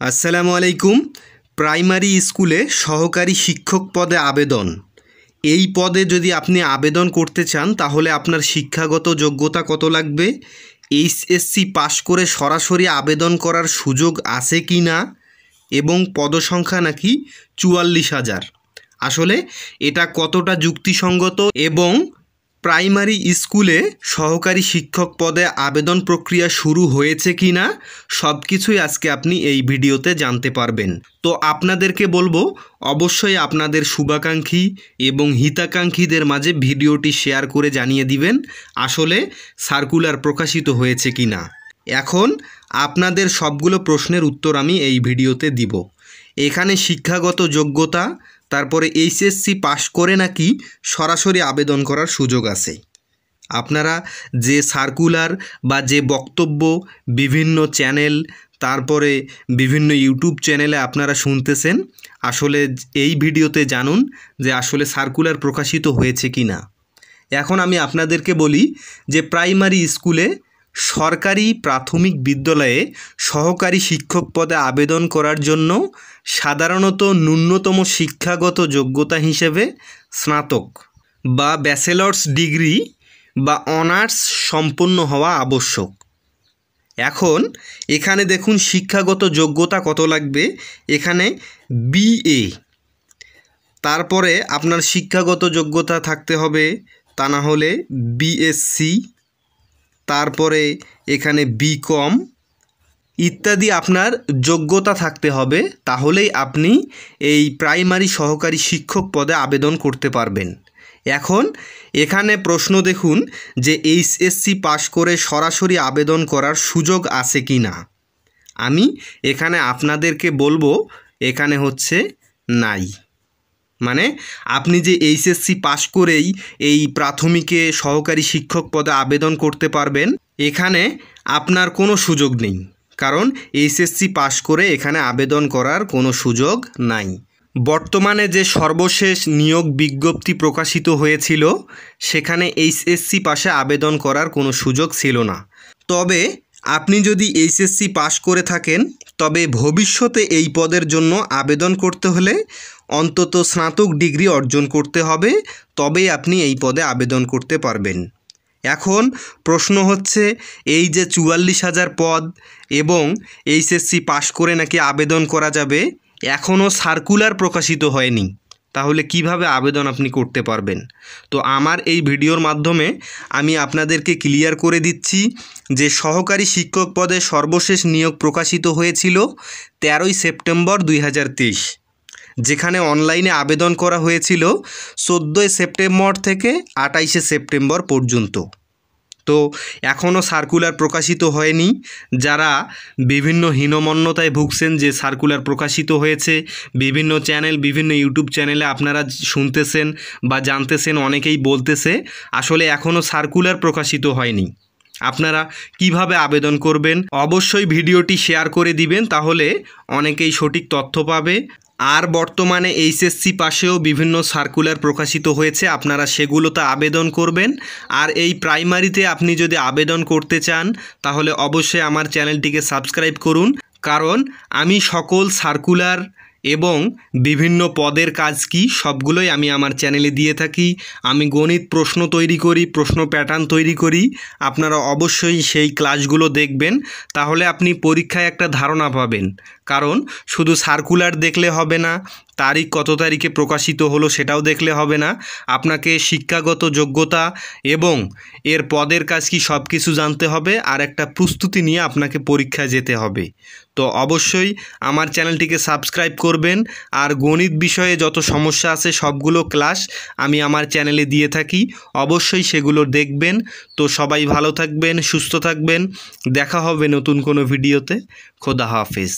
আসসালামু আলাইকুম। প্রাইমারি স্কুলে সহকারী শিক্ষক পদে আবেদন। এই পদে যদি আপনি আবেদন করতে চান তাহলে আপনার শিক্ষাগত যোগ্যতা কত লাগবে, এইচএসসি পাশ করে সরাসরি আবেদন করার সুযোগ আছে কি না, এবং পদসংখ্যা নাকি ৪৪,০০০। আসলে এটা কতটা যুক্তিসঙ্গত এবং প্রাইমারি স্কুলে সহকারী শিক্ষক পদে আবেদন প্রক্রিয়া শুরু হয়েছে কি না সব কিছুই আজকে আপনি এই ভিডিওতে জানতে পারবেন। তো আপনাদেরকে বলবো অবশ্যই আপনাদের শুভাকাঙ্ক্ষী এবং হিতাকাঙ্ক্ষীদের মাঝে ভিডিওটি শেয়ার করে জানিয়ে দিবেন আসলে সার্কুলার প্রকাশিত হয়েছে কি না। এখন আপনাদের সবগুলো প্রশ্নের উত্তর আমি এই ভিডিওতে দিব। এখানে শিক্ষাগত যোগ্যতা, তারপরে এইচএসসি পাশ করে নাকি সরাসরি আবেদন করার সুযোগ আছে। আপনারা যে সার্কুলার বা যে বক্তব্য বিভিন্ন চ্যানেল, তারপরে বিভিন্ন ইউটিউব চ্যানেলে আপনারা শুনতেছেন, আসলে এই ভিডিওতে জানুন যে আসলে সার্কুলার প্রকাশিত হয়েছে কি না। এখন আমি আপনাদেরকে বলি যে প্রাইমারি স্কুলে সরকারি প্রাথমিক বিদ্যালয়ে সহকারী শিক্ষক পদে আবেদন করার জন্য সাধারণত ন্যূনতম শিক্ষাগত যোগ্যতা হিসেবে স্নাতক বা ব্যাচেলর্স ডিগ্রি বা অনার্স সম্পন্ন হওয়া আবশ্যক। এখন এখানে দেখুন শিক্ষাগত যোগ্যতা কত লাগবে। এখানে বিএ, তারপরে আপনার শিক্ষাগত যোগ্যতা থাকতে হবে, তা না হলে বিএসসি, তারপরে এখানে বিকম ইত্যাদি আপনার যোগ্যতা থাকতে হবে, তাহলেই আপনি এই প্রাইমারি সহকারী শিক্ষক পদে আবেদন করতে পারবেন। এখন এখানে প্রশ্ন দেখুন যে এইচএসসি পাশ করে সরাসরি আবেদন করার সুযোগ আছে কি না। আমি এখানে আপনাদেরকে বলবো এখানে হচ্ছে নাই। মানে আপনি যে এইচএসসি পাশ করেই এই প্রাথমিকে সহকারী শিক্ষক পদে আবেদন করতে পারবেন, এখানে আপনার কোনো সুযোগ নেই, কারণ এইচএসসি পাশ করে এখানে আবেদন করার কোনো সুযোগ নাই। বর্তমানে যে সর্বশেষ নিয়োগ বিজ্ঞপ্তি প্রকাশিত হয়েছিল সেখানে এইচএসসি পাশে আবেদন করার কোনো সুযোগ ছিল না। তবে আপনি যদি এইচএসসি পাশ করে থাকেন তবে ভবিষ্যতে এই পদের জন্য আবেদন করতে হলে অন্তত স্নাতক ডিগ্রি অর্জন করতে হবে, তবেই আপনি এই পদে আবেদন করতে পারবেন। এখন প্রশ্ন হচ্ছে এই যে ৪৪,০০০ পদ এবং এইচএসসি পাশ করে নাকি আবেদন করা যাবে, এখনও সার্কুলার প্রকাশিত হয়নি, তাহলে কিভাবে আবেদন আপনি করতে পারবেন? তো আমার এই ভিডিওর মাধ্যমে আমি আপনাদেরকে ক্লিয়ার করে দিচ্ছি যে সহকারী শিক্ষক পদে সর্বশেষ নিয়োগ প্রকাশিত হয়েছিল ১৩ই সেপ্টেম্বর ২০২৩, যেখানে অনলাইনে আবেদন করা হয়েছিল ১৪ই সেপ্টেম্বর থেকে ২৮শে সেপ্টেম্বর পর্যন্ত। তো এখনও সার্কুলার প্রকাশিত হয়নি। যারা বিভিন্ন হীনমন্যতায় ভুগছেন যে সার্কুলার প্রকাশিত হয়েছে, বিভিন্ন চ্যানেল, বিভিন্ন ইউটিউব চ্যানেলে আপনারা শুনতেছেন বা জানতেছেন, অনেকেই বলতেছে আসলে এখনও সার্কুলার প্রকাশিত হয়নি, আপনারা কিভাবে আবেদন করবেন। অবশ্যই ভিডিওটি শেয়ার করে দিবেন, তাহলে অনেকেই সঠিক তথ্য পাবে। আর বর্তমানে এইচএসসি পাশেও বিভিন্ন সার্কুলার প্রকাশিত হয়েছে, আপনারা সেগুলোতে আবেদন করবেন। আর এই প্রাইমারিতে আপনি যদি আবেদন করতে চান তাহলে অবশ্যই আমার চ্যানেলটিকে সাবস্ক্রাইব করুন, কারণ আমি সকল সার্কুলার এবং বিভিন্ন পদের কাজ কি সবগুলোই আমি আমার চ্যানেলে দিয়ে থাকি। আমি গণিত প্রশ্ন তৈরি করি, প্রশ্ন প্যাটার্ন তৈরি করি, আপনারা অবশ্যই সেই ক্লাসগুলো দেখবেন, তাহলে আপনি পরীক্ষায় একটা ধারণা পাবেন। কারণ শুধু সার্কুলার দেখলে হবে না, তারিখ কত তারিখে প্রকাশিত হলো সেটাও দেখলে হবে না, আপনাকে শিক্ষাগত যোগ্যতা এবং এর পদের কাজ কি সব কিছু জানতে হবে, আর একটা প্রস্তুতি নিয়ে আপনাকে পরীক্ষায় যেতে হবে। তো অবশ্যই আমার চ্যানেলটিকে সাবস্ক্রাইব করবেন। আর গণিত বিষয়ে যত সমস্যা আছে সবগুলো ক্লাস আমি আমার চ্যানেলে দিয়ে থাকি, অবশ্যই সেগুলো দেখবেন। তো সবাই ভালো থাকবেন, সুস্থ থাকবেন, দেখা হবে নতুন কোনো ভিডিওতে। খোদা হাফেজ।